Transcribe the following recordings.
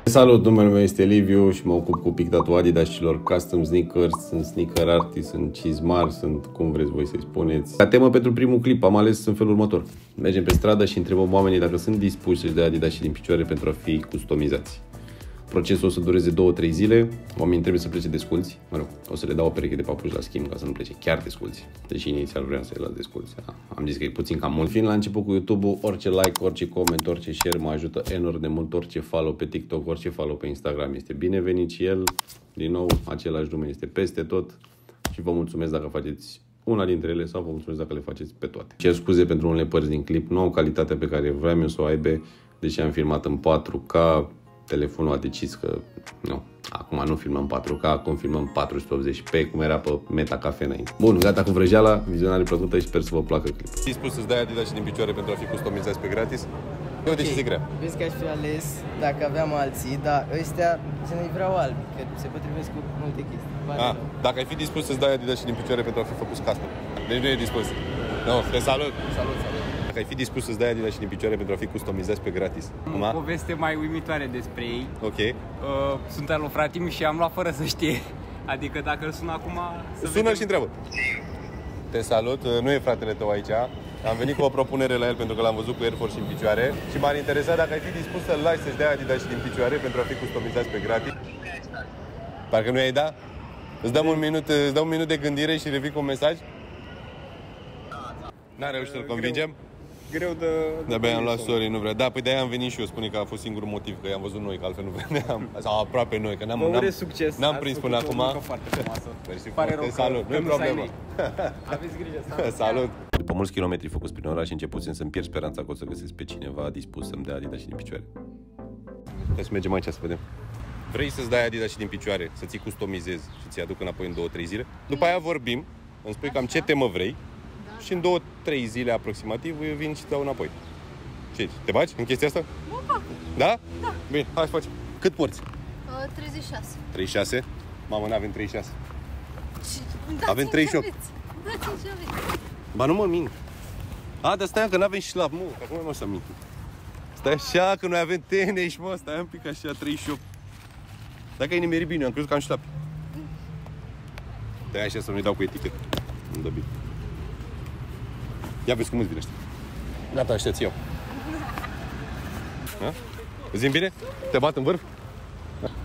Salut, numele meu este Liviu și mă ocup cu pictatul Adidas-cilor, custom sneakers, sunt sneaker artist, sunt cizmar, sunt cum vreți voi să-i spuneți. Ca temă pentru primul clip am ales în felul următor. Mergem pe stradă și întrebăm oamenii dacă sunt dispuși să-și dea Adidas și din picioare pentru a fi customizați. Procesul o să dureze 2-3 zile, oamenii trebuie să plece desculți, mă rog, o să le dau o pereche de papuci la schimb ca să nu plece chiar desculți, deși inițial vreau să-i las desculți, am zis că e puțin cam mult. Fiind la început cu YouTube-ul, orice like, orice coment, orice share mă ajută enorm de mult, orice follow pe TikTok, orice follow pe Instagram este binevenit și el, din nou, același nume este peste tot și vă mulțumesc dacă faceți una dintre ele sau vă mulțumesc dacă le faceți pe toate. Cer scuze pentru unele părți din clip, nu au calitatea pe care vreau eu să o aibă, deși am filmat în 4K, telefonul a decis că nu, acum nu filmăm 4K, acum filmăm 480p, cum era pe Meta Cafe înainte. Bun, gata cu vrăjeala, vizionare plăcută și sper să vă placă clipul. Dispus să-ți dai Adidas și din picioare pentru a fi customizați pe gratis? E o decizie grea. Vezi că aș fi ales dacă aveam alții, dar ăstea să nu-i vreau albi, că se potrivesc cu multe chestii. Dacă ai fi dispus să-ți dai Adidas și din picioare pentru a fi făcut custom. Deci nu e dispus. Nu, te salut! Salut, salut! Dacă ai fi dispus să-ți dai Adidas și din picioare pentru a fi customizați pe gratis. O poveste mai uimitoare despre ei. Ok. Sunt al lui frate-mi și am luat fără să știe. Adică dacă îl sun acum... Sună-l și întreabă. Te salut, nu e fratele tău aici. Am venit cu o propunere la el pentru că l-am văzut cu Air Force în picioare și m-ar interesa dacă ai fi dispus să-l lași să-și dea Adidas și din picioare pentru a fi customizați pe gratis. Parcă nu i-ai da? Îți dau un minut de gândire și revin cu un mesaj? N-a reușit să-l convingem? Greu de... De-abia am luat sorry, nu vrea. Da, păi de-aia am venit și eu, spune că a fost singurul motiv, că i-am văzut noi, că altfel nu veneam. Sau aproape noi, că n-am prins până acum. Mersi foarte, salut, nu e problemă. Aveți grijă, salut. După mulți kilometri făcuți prin oraș, începusem să-mi pierd speranța că o să găsesc pe cineva dispus să-mi dea Adidas și din picioare. Hai să mergem aici să vedem. Vrei să-ți dai Adidas și din picioare, să ți customizezi și ți-i aduc înapoi în 2-3 zile? După aia vorbim, îmi spui cam ce temă vrei. Și în 2-3 zile aproximativ eu vin și te dau înapoi. Ce, te bagi în chestia asta? Mă fac. Da? Da. Bine, hai să facem. Cât porți? 36. 36? Mamă, n-avem 36. Avem 38. Dați-mi ce aveți. Ba nu mă mint. Dar stai că n-avem șlap, mă. Acum nu o să mint. Stai așa că noi avem tenești, mă. Stai un pic așa, 38. Dacă ai nimerit bine, am crezut că am șlap. Stai așa să nu-i dau cu etichetă. Nu dă bine. Ia vezi cum îți vine ăștia. Gata, ăștia ți iau. Îți vin bine? Te bat în vârf?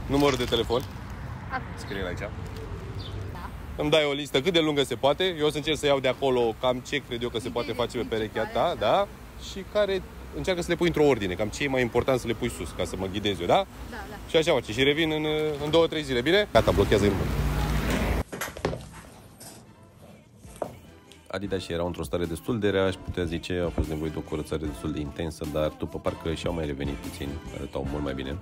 Numărul de telefon. Scrie-l aici. Da. Îmi dai o listă cât de lungă se poate. Eu o să încerc să iau de acolo cam ce cred eu că se poate face pe perechea ta, da? Și care încearcă să le pui într-o ordine. Cam ce e mai important să le pui sus, ca să mă ghidez eu, da? Da, da. Și așa face. Și revin în 2-3 zile, bine? Gata, blochează-i numărul. Adidas era într-o stare destul de rea, aș putea zice, a fost nevoie de o curățare destul de intensă, dar după parcă și-au mai revenit puțin, arătau mult mai bine.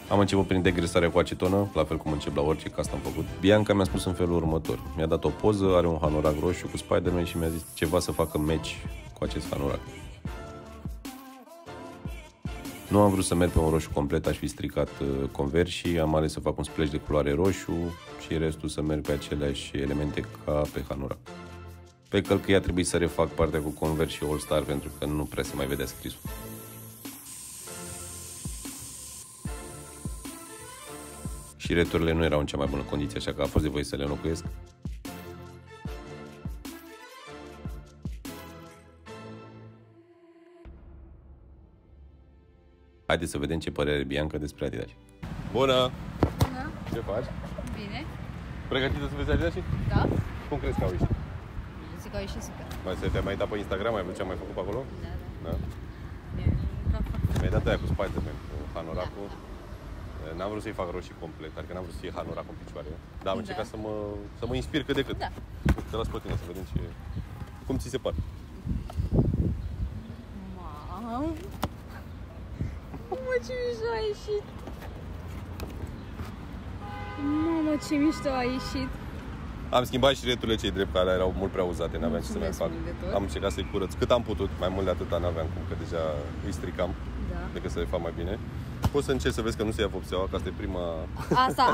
Am început prin degresarea cu acetonă, la fel cum încep la orice cast am făcut. Bianca mi-a spus în felul următor. Mi-a dat o poză, are un hanorac roșu cu Spider-Man și mi-a zis ceva să facă match cu acest hanorac. Nu am vrut să merg pe un roșu complet, aș fi stricat Converse și am ales să fac un splash de culoare roșu și restul să merg pe aceleași elemente ca pe hanorac. Pe călcâie a trebuit să refac partea cu Converse și All Star pentru că nu prea se mai vedea scrisul. Și returile nu erau în cea mai bună condiție, așa că a fost nevoie să le înlocuiesc. Haideți să vedem ce părere are Bianca despre Adidas. Bună! Bună! Ce faci? Bine. Pregătită să vezi Adidas? Da? Cum crezi că au ieșit? Zic că au ieșit super. Te-ai mai dat pe Instagram? Ai văzut ce am mai făcut pe acolo? Da, Da? da. Mi-ai dat aia cu Spider-Man, cu hanoracul. N-am vrut să-i fac roșii complet, adică n-am vrut să fie hanoracul în picioare. Dar am încercat să mă inspir cât de cât. Da. Te las pe tine să vedem cum ți se pare. Mamă! Mamă, ce mișto a ieșit! Mamă, ce mișto a ieșit! Am schimbat și returile cei drept, care erau mult prea uzate, n-aveam ce să mai fac. Am încercat să-i curăț cât am putut, mai mult de atâta n-aveam cum, că deja îi stricam, decât să le fac mai bine. Poți să încerci să vezi că nu se ia vopseaua, că asta e prima...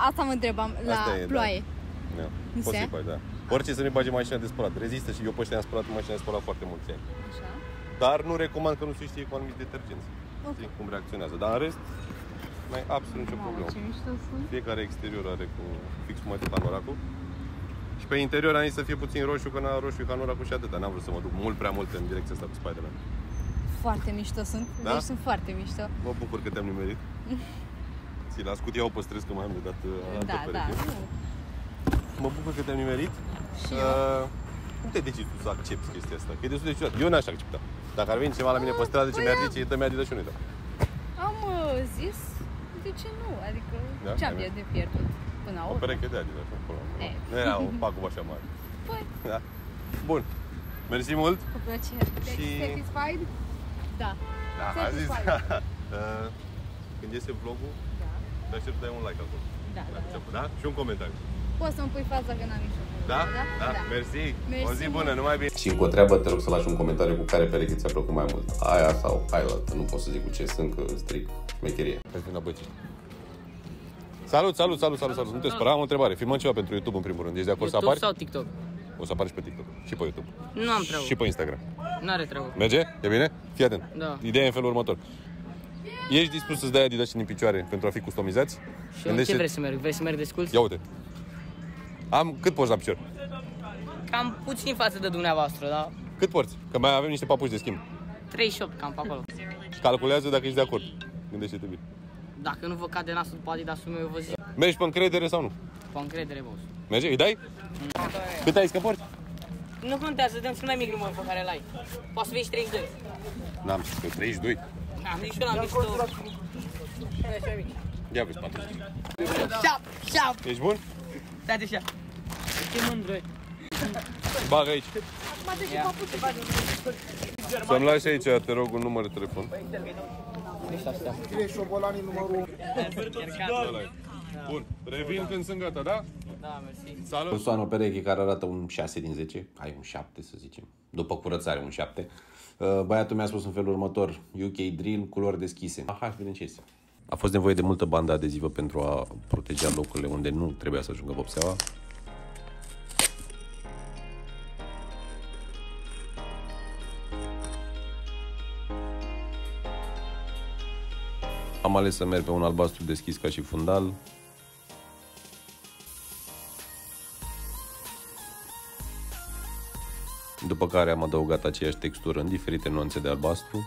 Asta mă întrebam, la ploaie. Da. Poți să-i faci, da. Orice să ne bage mașina de spălat, rezistă și eu pe ăștia am spălat mașina de spălat foarte mulți ani. Așa. Dar nu recomand că nu se știe cu anumiți detergenți. Știi cum reacționează. Dar în rest, n-ai absolut nicio problemă. Ce mișto sunt. Fiecare exterior are cu fix cum ai hanoracul. Și pe interior am zis să fie puțin roșu, că n-a roșu e hanoracul și atâta. N-am vrut să mă duc mult prea mult în direcția asta cu Spider-Man. Foarte mișto sunt. Da? Deci sunt foarte mișto. Mă bucur că te-am nimerit. Ți la scutia o păstrez că mai am de dat altă pereche. Mă bucur că te-am nimerit. Și eu. Cum te decizi tu să accepti chestia asta? Că e destul de ciudat. Eu n-aș accepta. Dacă ar veni ceva la mine pe stradă, ce mi-ar zice, dă-mi Adidas și nu-i dau. Am zis, de ce nu? Adică Da? ce am de pierdut până la O urmă? pereche de Adidas. Nu era un pacul așa mare. Păi, Da. Bun. Mersi mult. cu plăcere. Și... Satisfied? Da. Da, a zis. Când iese vlogul, te aștept să dai un like acolo. Da. Da? Și un comentariu. Poți să-mi pui fața că n-am nicio problemă. Da? Da. Mersi. O zi bună, numai bine. Și încă o treabă, te rog să lași un comentariu cu care pereche ți-a plăcut mai mult. Aia sau ailaltă, nu pot să zic cu ce sunt, că stric șmecherie. Salut. Nu te spera, am o întrebare. Filmăm ceva pentru YouTube în primul rând. Ești de acord să apari? sau TikTok? O să apari și pe TikTok. Și pe YouTube. Nu am treabă. Și pe Instagram. N-are treabă. Merge? E bine? Fii atent. Da. Ideea e în felul următor. Ești dispus să-ți dai Adidas din picioare pentru a fi customizați? Și ce vrei să merg? Vrei să merg desculț? Ia uite. Cât porți la picior? Cam puțin față de dumneavoastră, da? Cât porți? Că mai avem niște papuci de schimb. 38, cam pe acolo. Calculează dacă ești de acord. Gândește-te bine. Dacă nu vă cade nasul după Adidasul meu, eu vă zic. Mergi pe încredere sau nu? Cu încredere, boss. Merge? Îi dai? Cât ai zis că porți? Nu contează, dăm cel mai mic număr pe care l-ai. Poate să vezi 32. N-am zis că 32. N-am nici eu, n-am mișto. Ia vezi 4. Șap! Ești bun? Stai așa. Ce mândră. Bagă aici. Să-mi lași aici, te rog, un număr de telefon. Bun, revin când sunt gata, da? Da, mersi. Salut! Persoană o pereche care arată un 6 din 10, hai un 7 să zicem, după curățare un 7. Băiatul mi-a spus în felul următor, UK Drill, culori deschise. Hai să vedem ce este. A fost nevoie de multă bandă adezivă pentru a proteja locurile unde nu trebuia să ajungă vopseaua. Am ales să merg pe un albastru deschis ca și fundal. După care am adăugat aceeași textură în diferite nuanțe de albastru.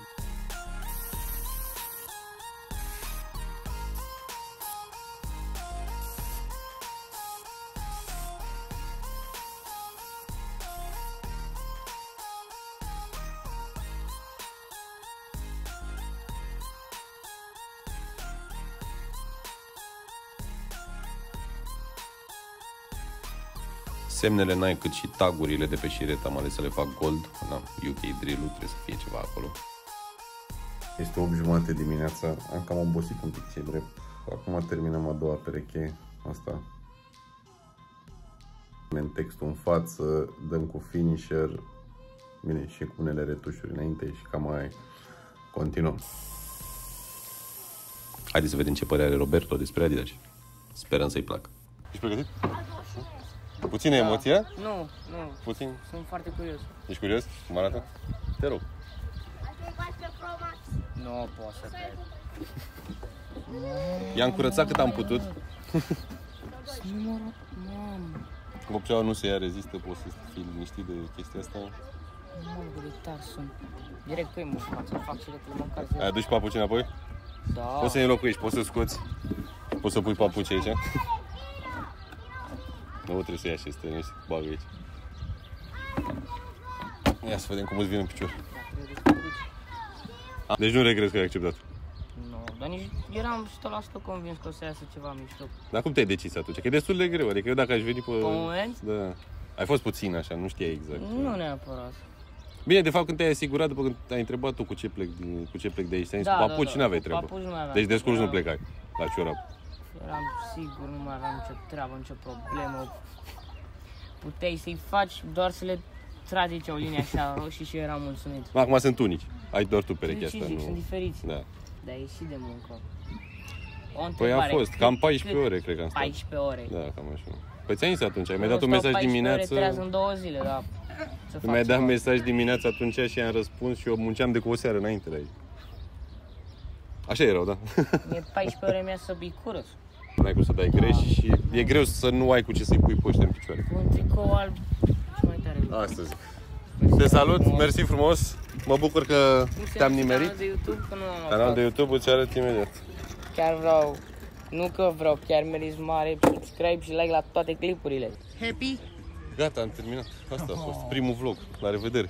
Semnele Nike cât și tagurile de pe șiret am ales să le fac gold. Na, UK Drill-ul trebuie să fie ceva acolo. Este 8:30 dimineața, am cam obosit un pic ce drept. Acum terminăm a doua pereche, asta. Punem textul în față, dăm cu finisher, bine, și cu unele retușuri înainte și cam mai continuăm. Haideți să vedem ce părere are Roberto despre Adidas. Sperăm să-i placă. Ești pregătit? Puțină emoție? Nu. Puțin? Sunt foarte curios. Ești curios? Cum arată? Te rog. Nu pot să cred. I-am curățat cât am putut. Mamă. Vopseaua nu se ia, rezistă, poți să fii liniștit de chestia asta. Mamă, de tare sunt. Direct pe mă fac și recul măcar Ai aduci papuci înapoi? Da. Poți să-i înlocuiești, poți să scoți. Poți să pui papuci aici. Nu trebuie să ia și să te bagă aici. Ia să vedem cum îți vine în picior. Deci nu regret că ai acceptat. Nu, dar nici eram 100% convins că o să iasă ceva mișto. Dar cum te-ai decis atunci? Că e destul de greu, adică eu dacă aș veni pe... Pe moment? Da. Ai fost puțin așa, nu știai exact. Nu neapărat. Bine, de fapt când te-ai asigurat, după când ai întrebat tu cu ce plec de aici, te-ai zis cu papuci, n-aveai treabă. Papuci nu mai aveam. Deci de scurs nu plecai la ciorap. Eram sigur, nu mai aveam nicio treabă, nicio problemă. Puteai să-i faci doar să le tragi aici o linie așa roșii și eu eram mulțumit. Acum sunt unici. Ai doar tu perechea asta, nu? Sunt diferiți. Da. Dar e și de muncă. Păi a fost, cam 14 ore cred că am stat. 14 ore. Da, cam așa. Păi ți-ai zis atunci, ai mai dat un mesaj dimineața. 14 ore trează în 2 zile, da. să Mi-ai fac dat ceva. mesaj dimineața atunci și am răspuns și eu munceam de cu o seară înainte de aici. Așa erau, da? E 14 ore mea să bicurăț. N-ai cum să dai greș și e greu să nu ai cu ce să-i pui pe ăștia în picioare. Cu un tricou alb și mai tare. Asta zic. Te salut, mersi frumos. Mă bucur că te-am nimerit. Canal de YouTube, că nu am Canal de aflat. YouTube îți arăt imediat. Chiar vreau, nu că vreau, chiar meriți mare subscribe și like la toate clipurile. Happy? Gata, am terminat. Asta a fost primul vlog. La revedere.